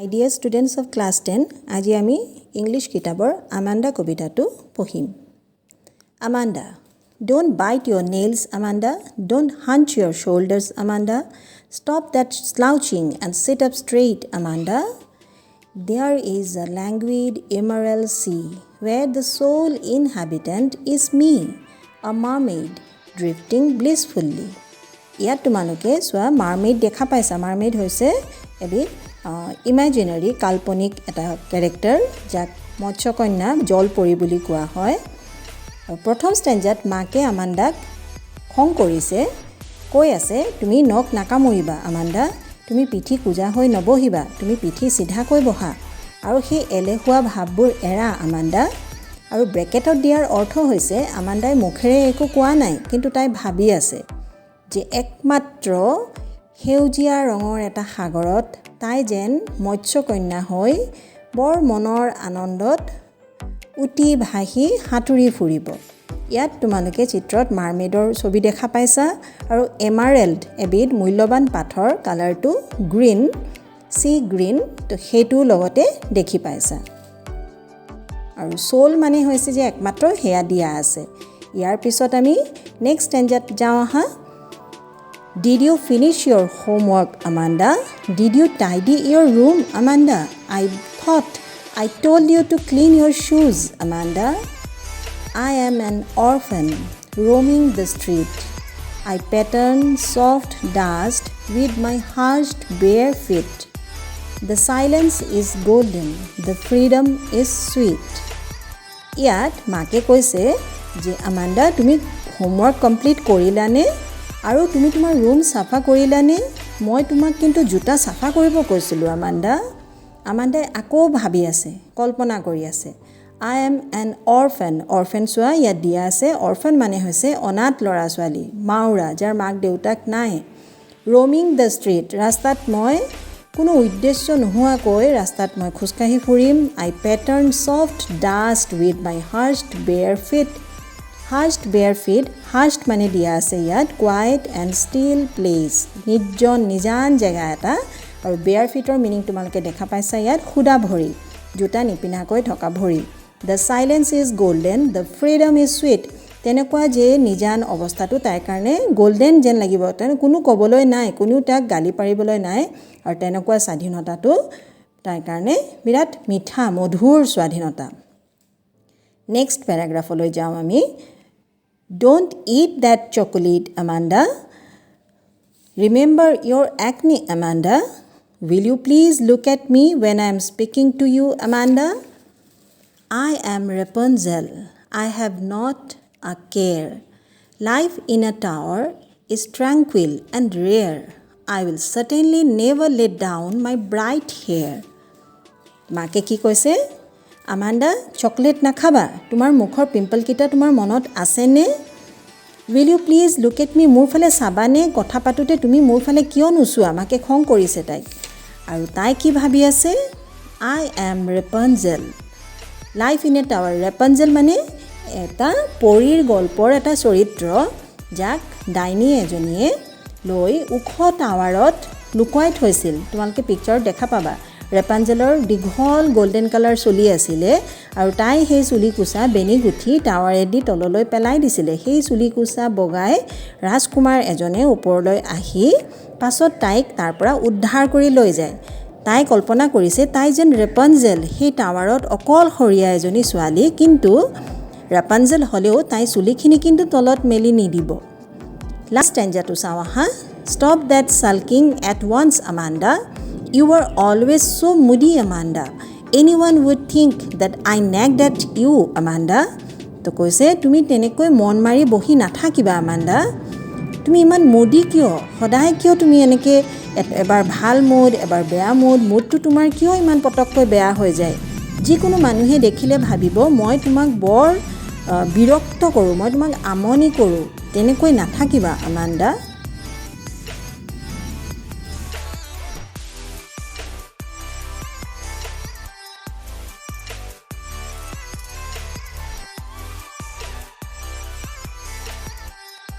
My dear students of class 10, আজি আমি English কিতাবৰ Amanda কবিতাটো পঢ়িম। Amanda, don't bite your nails, Amanda. Don't hunch your shoulders, Amanda. Stop that slouching and sit up straight, Amanda. There is a languid emerald sea where the sole inhabitant is me, a mermaid drifting blissfully. ইয়াত তোমালোকে সোৱা মাৰমেড দেখা পাইছা। মাৰমেড হৈছে এবিধ ইমাজিনাৰী কাল্পনিক এটা character যাক মৎস্যকন্যা জলপৰী বুলি কোৱা হয়। প্ৰথম ষ্টেঞ্জাত মাকে আমান্দাক খং কৰিছে, কৈ আছে তুমি নখ নাকামুৰিবা আমান্দা, তুমি পিঠি কুজা হৈ নবহিবা, তুমি পিঠি চিধাকৈ বহা আৰু সেই এলেহুৱা ভাৱবোৰ এৰা আমান্দা। আৰু ব্ৰেকেটত দিয়াৰ অৰ্থ হৈছে আমান্দাই মুখেৰে একো কোৱা নাই, কিন্তু তাই ভাবি আছে যে একমাত্ৰ সেউজীয়া ৰঙৰ এটা সাগৰত তাই যেন মৎস্যকন্যা হৈ বৰ মনৰ আনন্দত উটি ভাহি সাঁতুৰি ফুৰিব। ইয়াত তোমালোকে চিত্ৰত মাৰমেডৰ ছবি দেখা পাইছা আৰু এমাৰেল্ড এবিধ মূল্যৱান পাথৰ, কালাৰটো গ্ৰীণ, সি গ্ৰীণ, তো সেইটো লগতে দেখি পাইছা। আৰু সোল মানে হৈছে যে একমাত্ৰ হেয়া দিয়া আছে। ইয়াৰ পিছত আমি নেক্সট ষ্টেঞ্জাত যাওঁ আহা। Did you finish your homework, Amanda? Did you tidy your room, Amanda? I thought I told you to clean your shoes, Amanda. I am an orphan roaming the street. I pattern soft dust with my hushed bare feet. The silence is golden, the freedom is sweet. ইয়াত মাকে কৈছে যে আমান্দা তুমি homework complete কৰিলানে আৰু তুমি তোমাৰ room সাফা কৰিলানে? মই তোমাক কিন্তু জোতা সাফা কৰিব কৈছিলোঁ আমান্দা। আমান্দাই আকৌ ভাবি আছে, কল্পনা কৰি আছে। I am an orphan. Orphan চোৱা ইয়াত দিয়া আছে। orphan মানে হৈছে অনাথ ল'ৰা ছোৱালী, মাউৰা, যাৰ মাক দেউতাক নাই। roaming the street, ৰাস্তাত মই কোনো উদ্দেশ্য নোহোৱাকৈ ৰাস্তাত মই খোজকাঢ়ি ফুৰিম। I pattern soft dust with my hushed bare feet. hushed bare feet, hushed মানে দিয়া আছে ইয়াত quiet and still place, নিৰ্জন নিজান জেগা এটা। আৰু bare feetৰ মিনিং তোমালোকে দেখা পাইছা ইয়াত খুদা ভৰি, জোতা নিপিন্ধাকৈ থকা ভৰি। The silence is golden, the freedom is sweet. তেনেকুৱা যে নিজান অৱস্থাটো তাইৰ কাৰণে গোল্ডেন যেন লাগিব, তেনে কোনো ক'বলৈ নাই, কোনো তাক গালি পাৰিবলৈ নাই। আৰু তেনেকুৱা স্বাধীনতাটো তাইৰ কাৰণে বিৰাট মিঠা মধুৰ স্বাধীনতা। নেক্সট পেৰাগ্ৰাফলৈ যাওঁ আমি। Don't eat that chocolate, Amanda. Remember your acne, Amanda. Will you please look at me when I am speaking to you, Amanda? I am Rapunzel. I have not a care. Life in a tower is tranquil and rare. I will certainly never let down my bright hair. মাকে কি কৈছে? আমান্দা chocolate নাখাবা, তোমাৰ মুখৰ পিম্পলকেইটা তোমাৰ মনত আছেনে? Will you please look at me, মোৰ ফালে চাবানে? কথা পাতোতে তুমি মোৰ ফালে কিয় নুচোৱা? মাকে খং কৰিছে তাইক। আৰু তাই কি ভাবি আছে? I am Rapunzel. Life in a tower. Rapunzel মানে এটা পৰীৰ গল্পৰ এটা চৰিত্ৰ, যাক ডাইনী এজনীয়ে লৈ ওখ টাৱাৰত লুকুৱাই থৈছিল। তোমালোকে পিকচাৰত দেখা পাবা। ৰেপাঞ্জেলৰ দীঘল গল্ডেন কালাৰ চুলি আছিলে আৰু তাই সেই চুলি কোচা বেনি গুঠি টাৱাৰেদি তললৈ পেলাই দিছিলে। সেই চুলি কোচা বগাই ৰাজকুমাৰ এজনে ওপৰলৈ আহি পাছত তাইক তাৰ পৰা উদ্ধাৰ কৰি লৈ যায়। তাই কল্পনা কৰিছে তাই যেন ৰেপাঞ্জেল, সেই টাৱাৰত অকলশৰীয়া এজনী ছোৱালী, কিন্তু ৰেপাঞ্জেল হ'লেও তাই চুলিখিনি কিন্তু তলত মেলি নিদিব। লাষ্ট ষ্টেঞ্জাটো চাওঁ আহা। Stop that sulking at once, Amanda. You were always so moody, Amanda. Anyone would think that I nagged at you, Amanda. তো কৈছে তুমি তেনেকৈ মন মাৰি বহি নাথাকিবা আমান্দা। তুমি ইমান মুডি কিয়? সদায় কিয় তুমি এনেকৈ এবাৰ ভাল মুড, এবাৰ বেয়া মুড? মুডটো তোমাৰ কিয় ইমান পটককৈ বেয়া হৈ যায়? যিকোনো মানুহে দেখিলে ভাবিব মই তোমাক বৰ বিৰক্ত কৰোঁ, মই তোমাক আমনি কৰোঁ। তেনেকৈ নাথাকিবা আমান্দা।